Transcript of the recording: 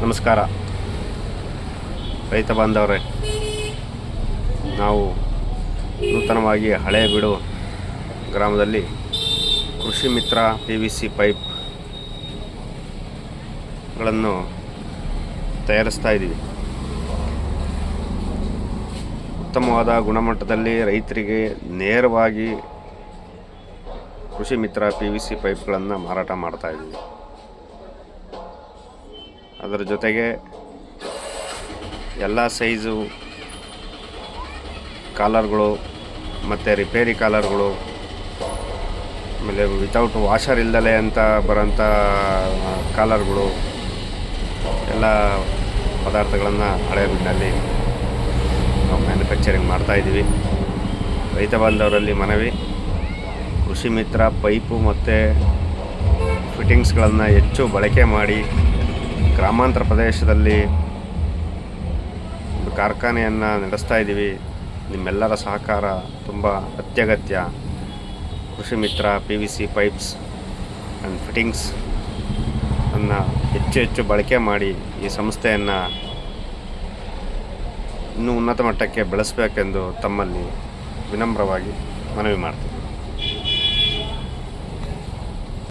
ನಮಸ್ಕಾರ ರೈತ ಬಾಂಧವರೇ, ನಾವು ನೂತನವಾಗಿ ಹಳೇಬೀಡು ಗ್ರಾಮದಲ್ಲಿ ಕೃಷಿ ಮಿತ್ರ PVC ಪೈಪ್ಗಳನ್ನು ತಯಾರಿಸ್ತಾ ಇದ್ದೀವಿ. ಉತ್ತಮವಾದ ಗುಣಮಟ್ಟದಲ್ಲಿ ರೈತರಿಗೆ ನೇರವಾಗಿ ಕೃಷಿ ಮಿತ್ರ PVC ಪೈಪ್ಗಳನ್ನು ಮಾರಾಟ ಮಾಡ್ತಾ ಇದ್ದೀವಿ. ಅದರ ಜೊತೆಗೆ ಎಲ್ಲ ಸೈಜು ಕಾಲರ್ಗಳು ಮತ್ತು ರಿಪೇರಿ ಕಾಲರ್ಗಳು, ಆಮೇಲೆ ವಿತೌಟ್ ವಾಷರ್ ಇಲ್ದಲೆ ಅಂತ ಬರೋಂಥ ಕಾಲರ್ಗಳು, ಎಲ್ಲ ಪದಾರ್ಥಗಳನ್ನು ಹಳೇಬೀಡಿನಲ್ಲಿ ನಾವು ಮ್ಯಾನುಫ್ಯಾಕ್ಚರಿಂಗ್ ಮಾಡ್ತಾಯಿದ್ದೀವಿ. ರೈತ ಬಾಂಧವರಲ್ಲಿ ಮನವಿ, ಕೃಷಿ ಮಿತ್ರ ಪೈಪು ಮತ್ತು ಫಿಟ್ಟಿಂಗ್ಸ್ಗಳನ್ನು ಹೆಚ್ಚು ಬಳಕೆ ಮಾಡಿ ಗ್ರಾಮಾಂತರ ಪ್ರದೇಶದಲ್ಲಿ ಒಂದು ಕಾರ್ಖಾನೆಯನ್ನು ನಡೆಸ್ತಾ ಇದ್ದೀವಿ. ನಿಮ್ಮೆಲ್ಲರ ಸಹಕಾರ ತುಂಬ ಅತ್ಯಗತ್ಯ. ಕೃಷಿ ಮಿತ್ರ PVC ಪೈಪ್ಸ್ ಆ್ಯಂಡ್ ಫಿಟ್ಟಿಂಗ್ಸ್ ಅನ್ನು ಹೆಚ್ಚು ಬಳಕೆ ಮಾಡಿ ಈ ಸಂಸ್ಥೆಯನ್ನು ಇನ್ನೂ ಉನ್ನತ ಮಟ್ಟಕ್ಕೆ ಬೆಳೆಸಬೇಕೆಂದು ತಮ್ಮಲ್ಲಿ ವಿನಮ್ರವಾಗಿ ಮನವಿ ಮಾಡ್ತೀನಿ.